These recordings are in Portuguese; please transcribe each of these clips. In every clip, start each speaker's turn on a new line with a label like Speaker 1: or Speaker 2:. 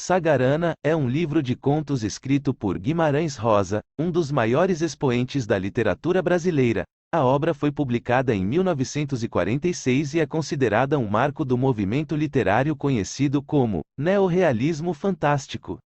Speaker 1: Sagarana é um livro de contos escrito por Guimarães Rosa, um dos maiores expoentes da literatura brasileira. A obra foi publicada em 1946 e é considerada um marco do movimento literário conhecido como neorrealismo fantástico.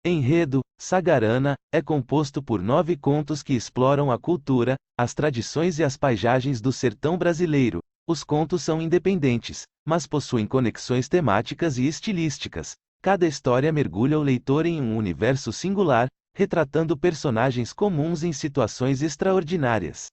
Speaker 1: Enredo: Sagarana é composto por 9 contos que exploram a cultura, as tradições e as paisagens do sertão brasileiro. Os contos são independentes, mas possuem conexões temáticas e estilísticas. Cada história mergulha o leitor em um universo singular, retratando personagens comuns em situações extraordinárias.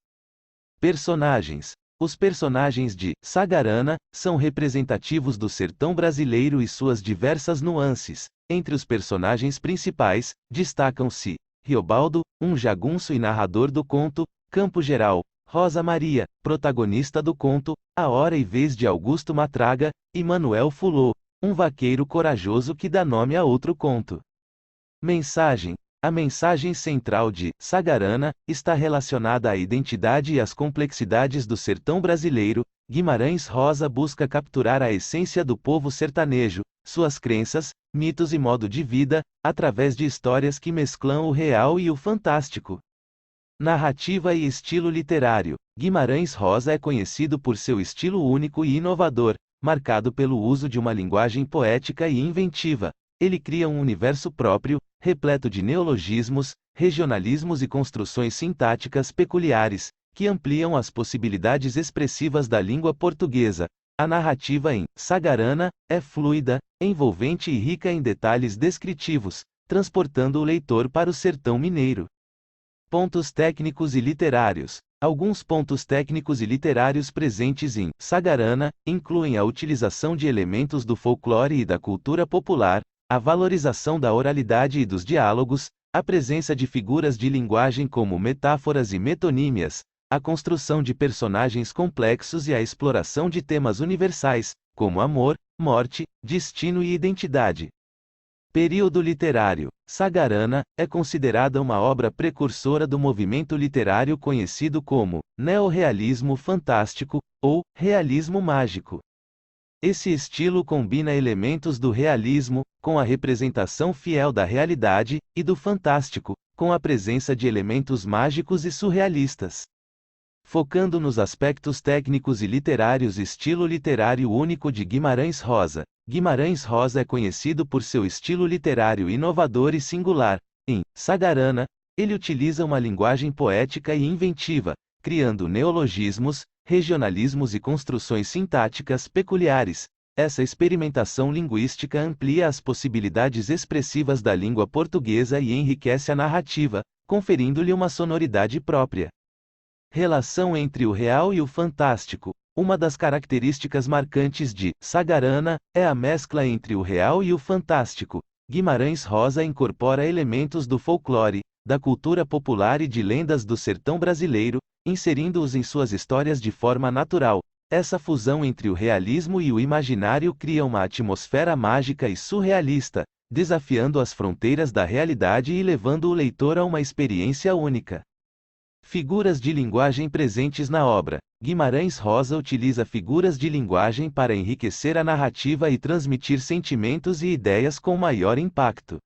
Speaker 1: Personagens: os personagens de Sagarana são representativos do sertão brasileiro e suas diversas nuances. Entre os personagens principais, destacam-se Riobaldo, um jagunço e narrador do conto; Campo Geral, Rosa Maria, protagonista do conto A Hora e Vez de Augusto Matraga, e Manuel Fulô, um vaqueiro corajoso que dá nome a outro conto. Mensagem: a mensagem central de Sagarana está relacionada à identidade e às complexidades do sertão brasileiro. Guimarães Rosa busca capturar a essência do povo sertanejo, suas crenças, mitos e modo de vida, através de histórias que mesclam o real e o fantástico. Narrativa e estilo literário: Guimarães Rosa é conhecido por seu estilo único e inovador, marcado pelo uso de uma linguagem poética e inventiva. Ele cria um universo próprio, repleto de neologismos, regionalismos e construções sintáticas peculiares, que ampliam as possibilidades expressivas da língua portuguesa. A narrativa em Sagarana é fluida, envolvente e rica em detalhes descritivos, transportando o leitor para o sertão mineiro. Pontos técnicos e literários: alguns pontos técnicos e literários presentes em Sagarana incluem a utilização de elementos do folclore e da cultura popular, a valorização da oralidade e dos diálogos, a presença de figuras de linguagem como metáforas e metonímias, a construção de personagens complexos e a exploração de temas universais, como amor, morte, destino e identidade. Período literário: Sagarana é considerada uma obra precursora do movimento literário conhecido como neorrealismo fantástico, ou realismo mágico. Esse estilo combina elementos do realismo, com a representação fiel da realidade, e do fantástico, com a presença de elementos mágicos e surrealistas. Focando nos aspectos técnicos e literários: estilo literário único de Guimarães Rosa. Guimarães Rosa é conhecido por seu estilo literário inovador e singular. Em Sagarana, ele utiliza uma linguagem poética e inventiva, criando neologismos, regionalismos e construções sintáticas peculiares. Essa experimentação linguística amplia as possibilidades expressivas da língua portuguesa e enriquece a narrativa, conferindo-lhe uma sonoridade própria. Relação entre o real e o fantástico: uma das características marcantes de Sagarana é a mescla entre o real e o fantástico. Guimarães Rosa incorpora elementos do folclore, da cultura popular e de lendas do sertão brasileiro, inserindo-os em suas histórias de forma natural. Essa fusão entre o realismo e o imaginário cria uma atmosfera mágica e surrealista, desafiando as fronteiras da realidade e levando o leitor a uma experiência única. Figuras de linguagem presentes na obra: Guimarães Rosa utiliza figuras de linguagem para enriquecer a narrativa e transmitir sentimentos e ideias com maior impacto.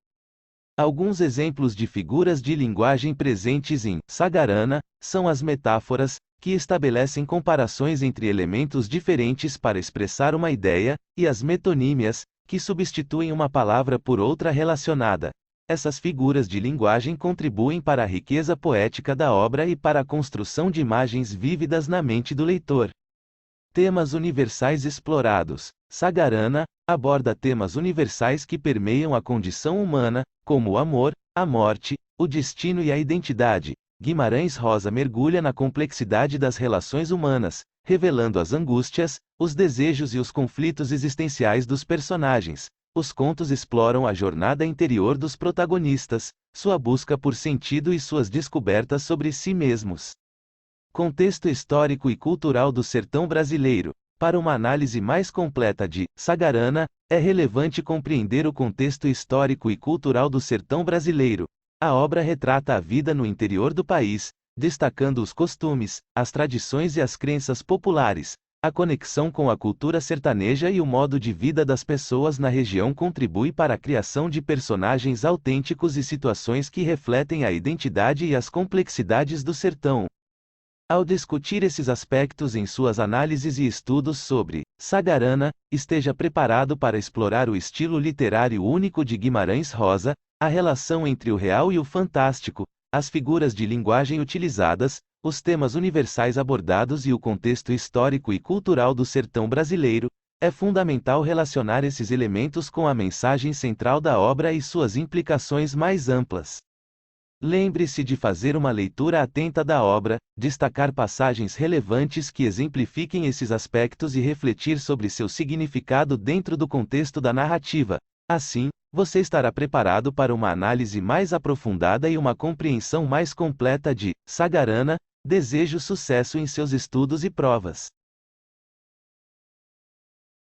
Speaker 1: Alguns exemplos de figuras de linguagem presentes em Sagarana são as metáforas, que estabelecem comparações entre elementos diferentes para expressar uma ideia, e as metonímias, que substituem uma palavra por outra relacionada. Essas figuras de linguagem contribuem para a riqueza poética da obra e para a construção de imagens vívidas na mente do leitor. Temas universais explorados: Sagarana aborda temas universais que permeiam a condição humana, como o amor, a morte, o destino e a identidade. Guimarães Rosa mergulha na complexidade das relações humanas, revelando as angústias, os desejos e os conflitos existenciais dos personagens. Os contos exploram a jornada interior dos protagonistas, sua busca por sentido e suas descobertas sobre si mesmos. Contexto histórico e cultural do sertão brasileiro: para uma análise mais completa de Sagarana, é relevante compreender o contexto histórico e cultural do sertão brasileiro. A obra retrata a vida no interior do país, destacando os costumes, as tradições e as crenças populares. A conexão com a cultura sertaneja e o modo de vida das pessoas na região contribui para a criação de personagens autênticos e situações que refletem a identidade e as complexidades do sertão. Ao discutir esses aspectos em suas análises e estudos sobre Sagarana, esteja preparado para explorar o estilo literário único de Guimarães Rosa, a relação entre o real e o fantástico, as figuras de linguagem utilizadas, os temas universais abordados e o contexto histórico e cultural do sertão brasileiro. É fundamental relacionar esses elementos com a mensagem central da obra e suas implicações mais amplas. Lembre-se de fazer uma leitura atenta da obra, destacar passagens relevantes que exemplifiquem esses aspectos e refletir sobre seu significado dentro do contexto da narrativa. Assim, você estará preparado para uma análise mais aprofundada e uma compreensão mais completa de Sagarana. Desejo sucesso em seus estudos e provas.